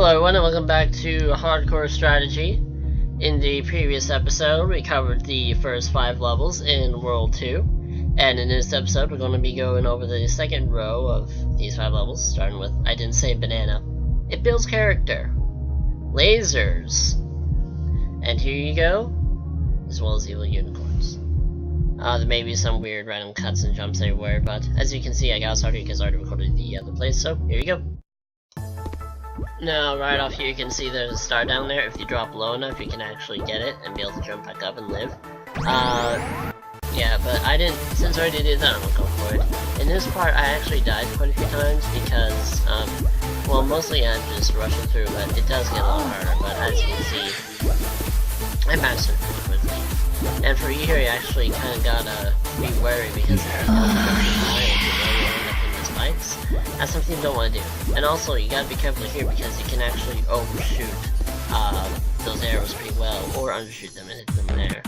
Hello everyone and welcome back to Hardcore Strategy. In the previous episode we covered the first 5 levels in World 2, and in this episode we're going to be going over the second row of these 5 levels, starting with I didn't say banana. It builds character. Lasers. And here you go, as well as evil unicorns. There may be some weird random cuts and jumps everywhere, but as you can see I got started because I already recorded the other place, so here you go. Now, right off here you can see there's a star down there. If you drop low enough, you can actually get it and be able to jump back up and live. Yeah, but I didn't, since I already did that, I'm gonna go for it. In this part, I actually died quite a few times because, well, mostly I'm just rushing through, but it does get a lot harder. But as you can see, I mastered it pretty quickly. And for you here, you actually kind of gotta be wary because there's a lot of fights. That's something you don't want to do. And also, you gotta be careful here because you can actually overshoot those arrows pretty well, or undershoot them and hit them there.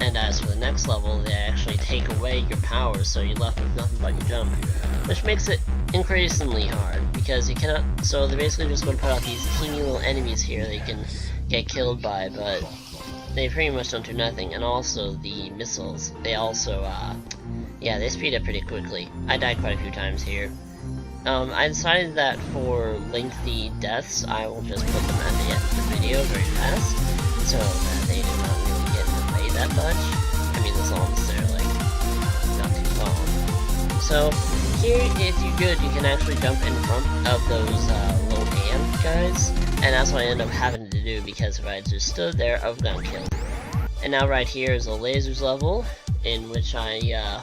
And as for the next level, they actually take away your powers, so you're left with nothing but your jump, which makes it increasingly hard because you cannot. So they're basically just going to put out these teeny little enemies here that you can get killed by, but they pretty much don't do nothing. And also the missiles, they also yeah, they speed up pretty quickly. I died quite a few times here. I decided that for lengthy deaths, I will just put them at the end of the video very fast, so that they do not really get in the way that much. I mean, as long as they're, like, not too long. So, here, if you're good, you can actually jump in front of those little ant guys, and that's what I ended up having to do, because if I had just stood there, I would have gotten killed. And now right here is a lasers level, in which I,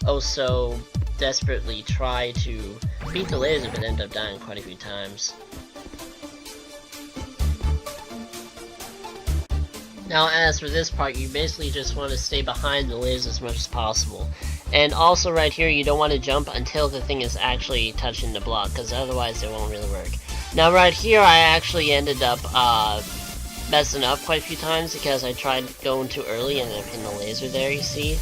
also desperately try to beat the laser but end up dying quite a few times. Now as for this part, you basically just want to stay behind the laser as much as possible. And also right here, you don't want to jump until the thing is actually touching the block, because otherwise it won't really work. Now right here I actually ended up messing up quite a few times because I tried going too early and in the laser there, you see.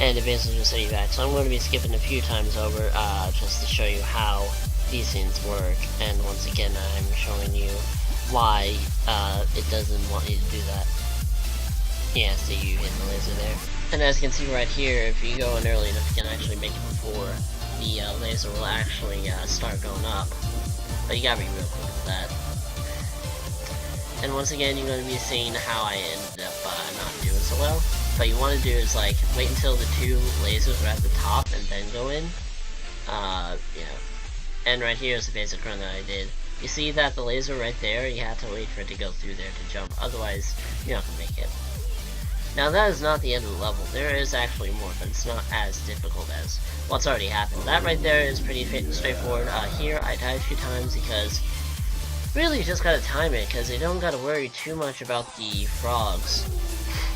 And it basically just set you back. So I'm going to be skipping a few times over just to show you how these things work. And once again, I'm showing you why it doesn't want you to do that. Yeah, see, you hit the laser there. And as you can see right here, if you go in early enough, you can actually make it before the laser will actually start going up. But you gotta be real quick with that. And once again, you're going to be seeing how I ended up not doing so well. What you want to do is like wait until the 2 lasers are at the top and then go in. Yeah. And right here is the basic run that I did. You see that the laser right there, you have to wait for it to go through there to jump, otherwise you're not gonna make it. Now that is not the end of the level. There is actually more, but it's not as difficult as what's already happened. That right there is pretty straightforward. Here I died a few times because really you just gotta time it, because you don't gotta worry too much about the frogs.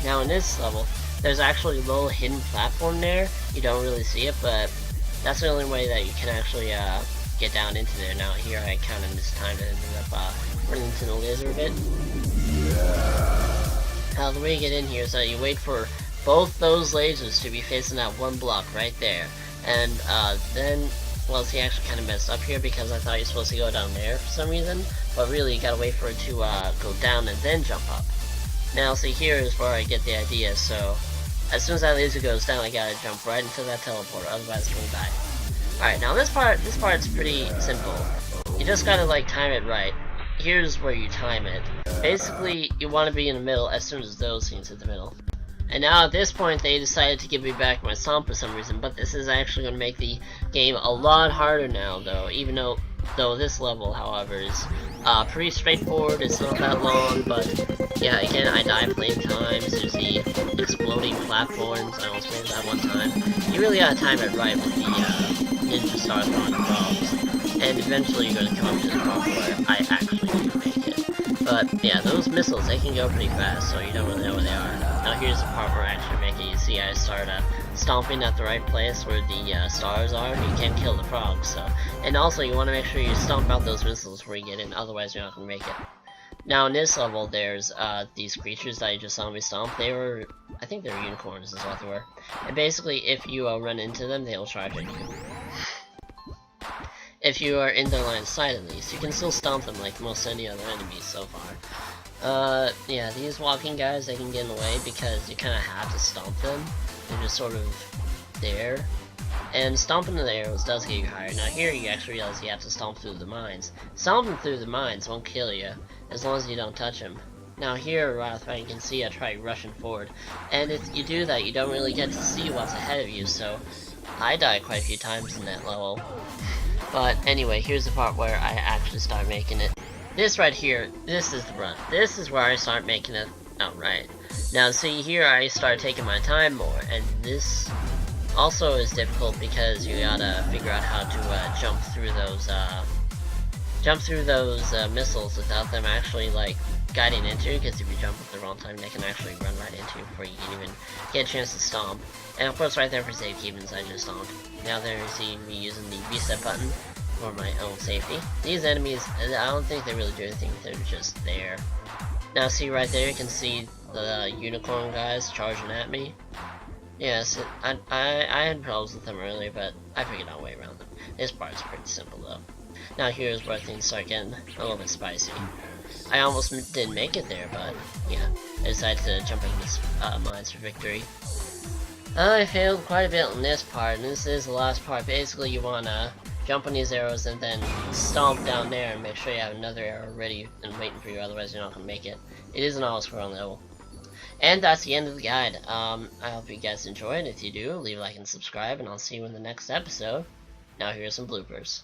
Now in this level, there's actually a little hidden platform there. You don't really see it, but that's the only way that you can actually get down into there. Now here I kind of mistimed it and ended up running into the laser a bit. Now the way you get in here is that you wait for both those lasers to be facing that one block right there. And then, well, see, I actually kind of messed up here because I thought you're supposed to go down there for some reason. But really you gotta wait for it to go down and then jump up. Now, see, here is where I get the idea, so as soon as that laser goes down, I gotta jump right into that teleporter, otherwise I'm gonna die. Alright, now this part's pretty simple. You just gotta, like, time it right. Here's where you time it. Basically, you want to be in the middle as soon as those things hit the middle. And now at this point, they decided to give me back my stomp for some reason, but this is actually gonna make the game a lot harder now, though, even though this level, however, is pretty straightforward. It's not that long, but yeah, again, I died plenty of times. There's the exploding platforms. I almost made that one time. You really gotta time it right with the ninja stars throwing bombs, and eventually you're gonna come up to the part where I actually do make it. But yeah, those missiles, they can go pretty fast, so you don't really know where they are. Now here's the part where I actually make it. You see, I start stomping at the right place where the stars are, and you can't kill the frogs. So, and also you want to make sure you stomp out those missiles where you get in, otherwise you're not gonna make it. Now in this level, there's these creatures that you just saw me stomp. They were, I think they were unicorns is what they were. And basically, if you run into them, they'll charge at you. if you are in their line of sight at least. You can still stomp them like most any other enemies so far. Yeah, these walking guys, they can get in the way because you kind of have to stomp them. They're just sort of there. And stomping the arrows does get you higher. Now here you actually realize you have to stomp through the mines. Stomping through the mines won't kill you, as long as you don't touch them. Now here, Rothfight, you can see I try rushing forward. And if you do that, you don't really get to see what's ahead of you, so I died quite a few times in that level. But anyway, here's the part where I actually start making it. This right here, this is the run. This is where I start making it outright. Now see here, I start taking my time more, and this also is difficult because you gotta figure out how to jump through those missiles without them actually like guiding into you, because if you jump at the wrong time, they can actually run right into you before you can even get a chance to stomp. And of course right there for safekeepings, I just stomped. Now there you see me using the reset button for my own safety. These enemies, I don't think they really do anything, they're just there. Now see right there, you can see the unicorn guys charging at me. Yes, I had problems with them earlier, but I figured out a way around them. This part is pretty simple though. Now here's where things start getting a little bit spicy. I almost didn't make it there, but yeah, I decided to jump in these mines for victory. I failed quite a bit on this part, and this is the last part. Basically, you wanna jump on these arrows and then stomp down there and make sure you have another arrow ready and waiting for you, otherwise you're not gonna make it. It is an auto-scrolling level. And that's the end of the guide. I hope you guys enjoyed. If you do, leave a like and subscribe, and I'll see you in the next episode. Now here's some bloopers.